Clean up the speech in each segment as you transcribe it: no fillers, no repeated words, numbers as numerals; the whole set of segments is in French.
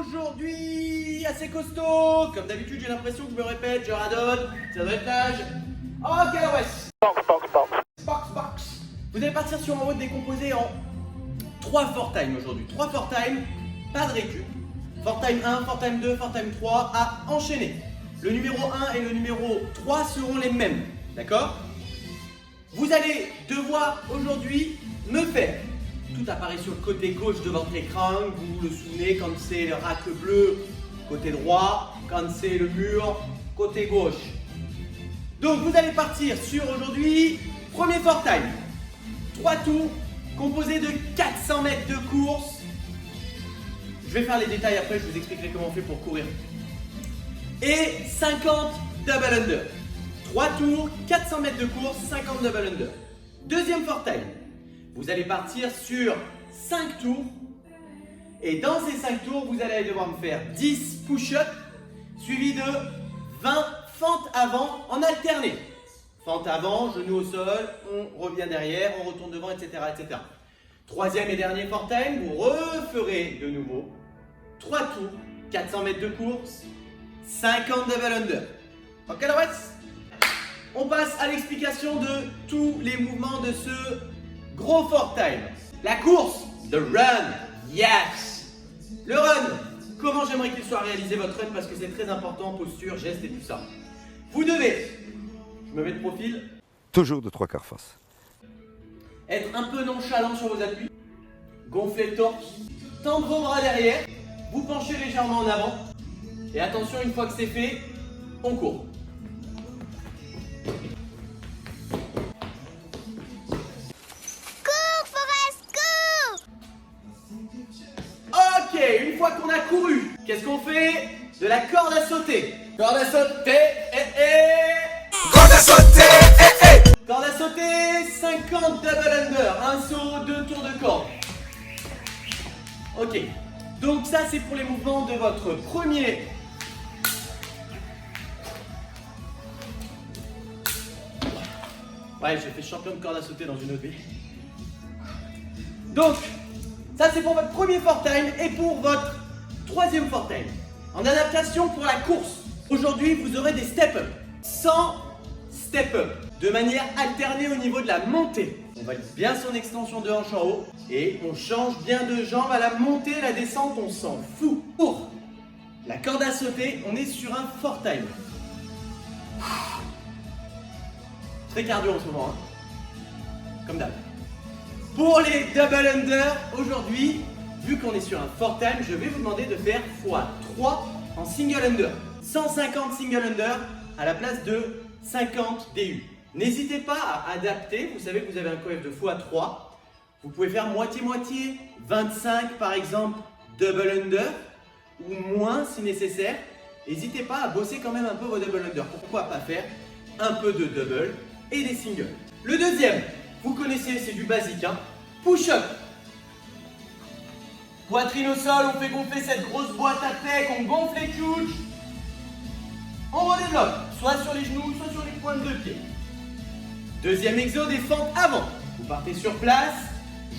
Aujourd'hui, assez costaud. Comme d'habitude, j'ai l'impression que je me répète, je radonne. Ça doit être l'âge. Ok, ouais. Box. Vous allez partir sur un mode décomposé en 3 for time aujourd'hui. 3 for time, pas de récup. For time 1, for time 2, for time 3 à enchaîner. Le numéro 1 et le numéro 3 seront les mêmes. D'accord? Vous allez devoir aujourd'hui me faire. Tout apparaît sur le côté gauche de votre écran. Vous vous le souvenez quand c'est le rack bleu, côté droit. Quand c'est le mur, côté gauche. Donc vous allez partir sur aujourd'hui, premier for time. 3 tours composés de 400 mètres de course. Je vais faire les détails après, je vous expliquerai comment on fait pour courir. Et 50 double under. 3 tours, 400 mètres de course, 50 double under. Deuxième for time. Vous allez partir sur 5 tours. Et dans ces 5 tours, vous allez devoir me faire 10 push-ups suivis de 20 fentes avant en alterné. Fente avant, genou au sol, on revient derrière, on retourne devant, etc. etc. Troisième et dernier for time, vous referez de nouveau 3 tours, 400 mètres de course, 50 double under. Ok, la on passe à l'explication de tous les mouvements de ce gros for time. La course, the run, yes. Le run, comment j'aimerais qu'il soit réalisé votre run parce que c'est très important, posture, geste et tout ça. Vous devez, je me mets de profil, toujours de 3/4 face. Être un peu nonchalant sur vos appuis, gonfler le torse, tendre vos bras derrière, vous penchez légèrement en avant et attention, une fois que c'est fait, on court. Ok, une fois qu'on a couru, qu'est-ce qu'on fait? De la corde à sauter. Corde à sauter, Corde à sauter, Corde à sauter, 50 double under, un saut, 2 tours de corde. Ok, donc ça c'est pour les mouvements de votre premier. Ouais, j'ai fait champion de corde à sauter dans une autre vie. Donc, ça c'est pour votre premier for time et pour votre troisième for time. En adaptation pour la course, aujourd'hui vous aurez des step-up. 100 step-up de manière alternée au niveau de la montée. On valide bien son extension de hanche en haut et on change bien de jambe à la montée, la descente, on s'en fout. Pour la corde à sauter, on est sur un for time. Très cardio en ce moment, hein. Comme d'hab. Pour les double under, aujourd'hui, vu qu'on est sur un for time, je vais vous demander de faire x3 en single under. 150 single under à la place de 50 DU. N'hésitez pas à adapter, vous savez que vous avez un coef de x3. Vous pouvez faire moitié-moitié, 25 par exemple double under ou moins si nécessaire. N'hésitez pas à bosser quand même un peu vos double under. Pourquoi pas faire un peu de double et des singles. Le deuxième, vous connaissez, c'est du basique, hein. Push-up. Poitrine au sol, on fait gonfler cette grosse boîte à pec, on gonfle les couches. On redéveloppe, soit sur les genoux, soit sur les pointes de pied. Deuxième exo, des fentes avant. Vous partez sur place,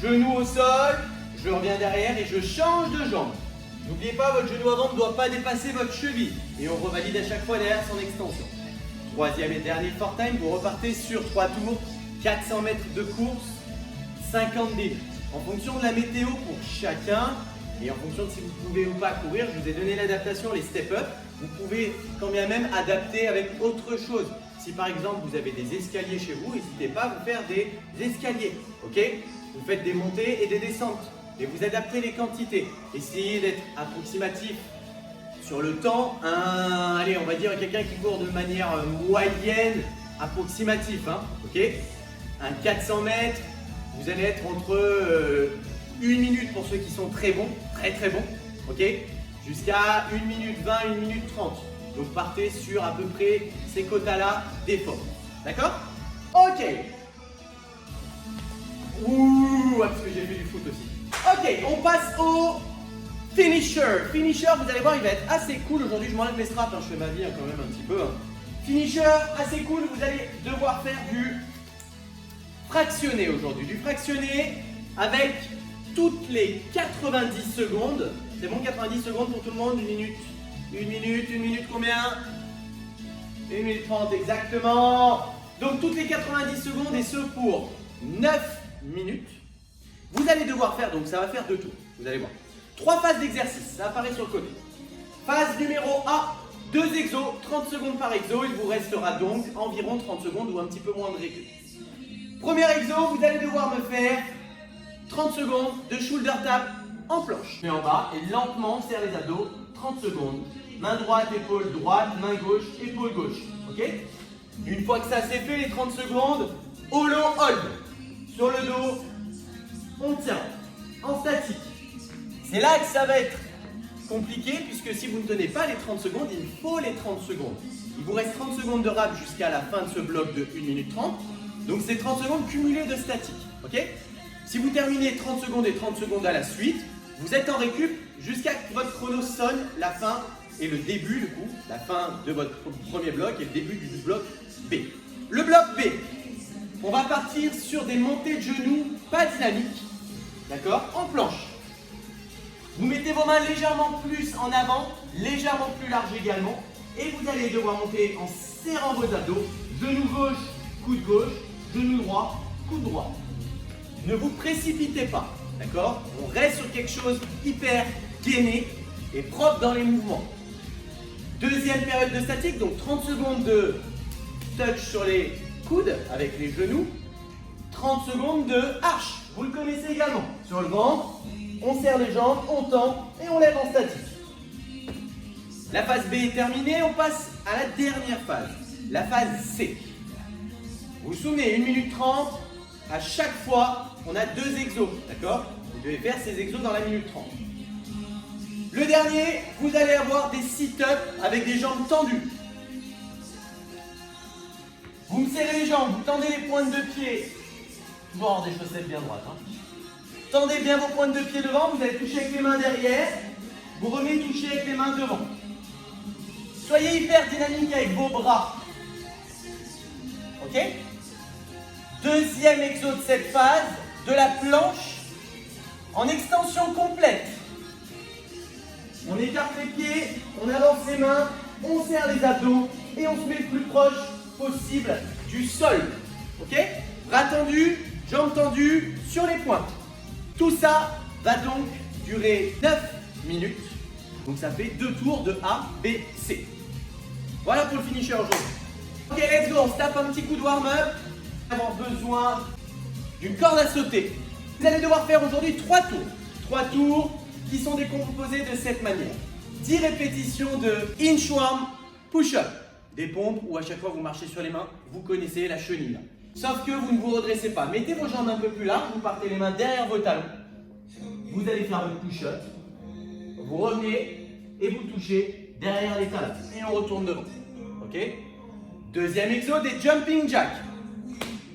genou au sol, je reviens derrière et je change de jambe. N'oubliez pas, votre genou avant ne doit pas dépasser votre cheville. Et on revalide à chaque fois derrière son extension. Troisième et dernier for time, vous repartez sur 3 tours, 400 mètres de course, 50 débits. En fonction de la météo pour chacun et en fonction de si vous pouvez ou pas courir, je vous ai donné l'adaptation, les step-up. Vous pouvez quand bien même adapter avec autre chose. Si par exemple vous avez des escaliers chez vous, n'hésitez pas à vous faire des escaliers. Ok? Vous faites des montées et des descentes et vous adaptez les quantités. Essayez d'être approximatif sur le temps. Allez, on va dire quelqu'un qui court de manière moyenne, approximatif. Hein, ok? Un 400 mètres, vous allez être entre 1 minute pour ceux qui sont très bons, très bons, ok? Jusqu'à 1 minute 20, 1 minute 30. Donc partez sur à peu près ces quotas-là d'effort. D'accord? Ok. Ouh, parce que j'ai fait du foot aussi. Ok, on passe au finisher. Finisher, vous allez voir, il va être assez cool. Aujourd'hui, je m'enlève mes straps, hein, je fais ma vie hein, quand même un petit peu. Hein. Finisher, assez cool, vous allez devoir faire du fractionné aujourd'hui. Du fractionné avec toutes les 90 secondes C'est bon, 90 secondes pour tout le monde, 1 minute. 1 minute combien? 1 minute 30 exactement. Donc toutes les 90 secondes et ce pour 9 minutes. Vous allez devoir faire, donc ça va faire 2 tours, vous allez voir. 3 phases d'exercice, ça apparaît sur le côté. Phase numéro A, 2 exos, 30 secondes par exo. Il vous restera donc environ 30 secondes ou un petit peu moins de récup. Premier exo, vous allez devoir me faire 30 secondes de shoulder tap en planche. Je mets en bas et lentement on serre les abdos, 30 secondes. Main droite, épaule droite, main gauche, épaule gauche. Ok? Une fois que ça c'est fait, les 30 secondes, holo hold. Sur le dos, on tient en statique. C'est là que ça va être compliqué puisque si vous ne tenez pas les 30 secondes, il faut les 30 secondes. Il vous reste 30 secondes de rap jusqu'à la fin de ce bloc de 1 minute 30. Donc c'est 30 secondes cumulées de statique. Ok? Si vous terminez 30 secondes et 30 secondes à la suite, vous êtes en récup jusqu'à ce que votre chrono sonne la fin et le début du coup, la fin de votre premier bloc et le début du bloc B. Le bloc B, on va partir sur des montées de genoux pas dynamiques, d'accord, en planche. Vous mettez vos mains légèrement plus en avant, légèrement plus large également, et vous allez devoir monter en serrant vos abdos, genou gauche, coude gauche, genou droit, coude droit. Ne vous précipitez pas, d'accord? On reste sur quelque chose hyper gainé et propre dans les mouvements. Deuxième période de statique, donc 30 secondes de touch sur les coudes avec les genoux, 30 secondes de arche, vous le connaissez également. Sur le ventre, on serre les jambes, on tend et on lève en statique. La phase B est terminée, on passe à la dernière phase, la phase C. Vous vous souvenez, 1 minute 30, à chaque fois, on a 2 exos, d'accord? Vous devez faire ces exos dans la minute 30. Le dernier, vous allez avoir des sit-ups avec des jambes tendues. Vous me serrez les jambes, vous tendez les pointes de pied. Toujours avoir des chaussettes bien droites. Hein. Tendez bien vos pointes de pied devant, vous allez toucher avec les mains derrière. Vous revenez toucher avec les mains devant. Soyez hyper dynamique avec vos bras. Ok? Deuxième exo de cette phase, de la planche en extension complète. On écarte les pieds, on avance les mains, on serre les abdos et on se met le plus proche possible du sol. Ok? Bras tendus, jambes tendues sur les pointes. Tout ça va donc durer 9 minutes. Donc ça fait 2 tours de A, B, C. Voilà pour le finisher aujourd'hui. Ok, let's go, on se tape un petit coup de warm-up. On va avoir besoin d'une corde à sauter. Vous allez devoir faire aujourd'hui 3 tours. 3 tours qui sont décomposés de cette manière. 10 répétitions de inchworm push-up. Des pompes où à chaque fois vous marchez sur les mains, vous connaissez la chenille. Sauf que vous ne vous redressez pas. Mettez vos jambes un peu plus larges, vous partez les mains derrière vos talons. Vous allez faire le push-up. Vous revenez et vous touchez derrière les talons. Et on retourne devant. Ok? Deuxième exo, des jumping jacks.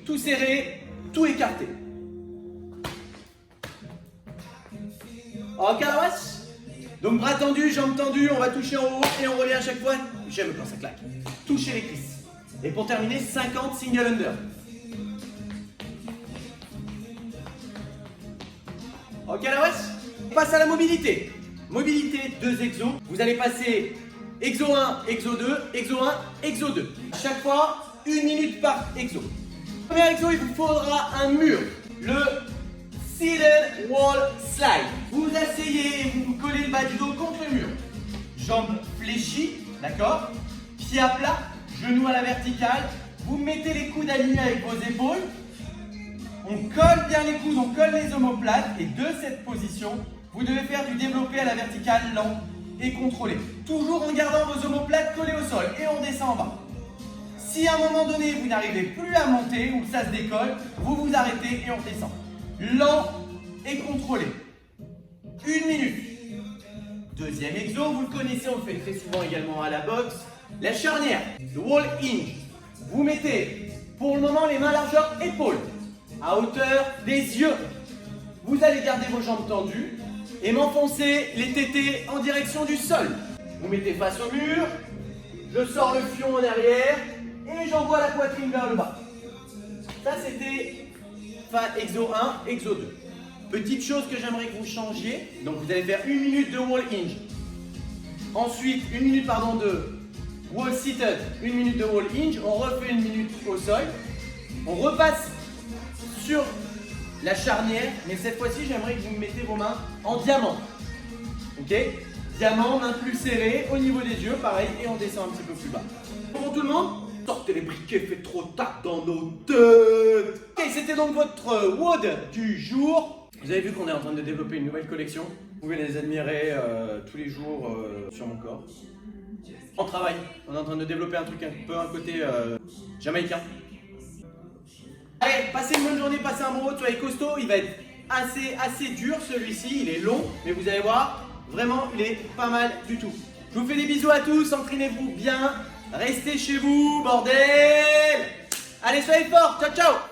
Tout serré, tout écarté. Ok, donc bras tendus, jambes tendues, on va toucher en haut et on revient à chaque fois. J'aime quand ça claque. Touchez les cuisses. Et pour terminer, 50 single under. Ok, on passe à la mobilité. Mobilité, 2 exos. Vous allez passer exo 1, exo 2, exo 1, exo 2. À chaque fois, 1 minute par exo. Premier exo, il vous faudra un mur. Le seated wall slide. Vous vous asseyez et vous collez le bas du dos contre le mur. Jambes fléchies, d'accord? Pieds à plat, genoux à la verticale. Vous mettez les coudes alignés avec vos épaules. On colle bien les coudes, on colle les omoplates. Et de cette position, vous devez faire du développé à la verticale lent et contrôlé. Toujours en gardant vos omoplates collées au sol. Et on descend en bas. Si à un moment donné, vous n'arrivez plus à monter ou que ça se décolle, vous vous arrêtez et on descend. Lent et contrôlé. 1 minute. Deuxième exo, vous le connaissez, on le fait très souvent également à la boxe. La charnière, le wall hinge. Vous mettez pour le moment les mains largeur épaules, à hauteur des yeux. Vous allez garder vos jambes tendues et m'enfoncer les tétés en direction du sol. Vous mettez face au mur, je sors le fion en arrière et j'envoie la poitrine vers le bas. Ça c'était exo 1, exo 2. Petite chose que j'aimerais que vous changiez. Donc vous allez faire 1 minute de wall hinge. Ensuite, 1 minute de wall seated, 1 minute de wall hinge. On refait 1 minute au sol. On repasse sur la charnière. Mais cette fois-ci, j'aimerais que vous me mettez vos mains en diamant. Ok? Diamant, main plus serrée, au niveau des yeux, pareil. Et on descend un petit peu plus bas. Bon, tout le monde? Sortez les briquets, fait trop tard dans nos têtes. Ok, c'était donc votre WOD du jour. Vous avez vu qu'on est en train de développer une nouvelle collection. Vous pouvez les admirer tous les jours sur mon corps. On travaille, on est en train de développer un truc un peu un côté jamaïcain. Allez, passez une bonne journée, passez un bon WOD, soyez costaud. Il va être assez dur celui-ci, il est long, mais vous allez voir, vraiment il est pas mal du tout. Je vous fais des bisous à tous, entraînez-vous bien. Restez chez vous, bordel! Allez, soyez forts, ciao ciao!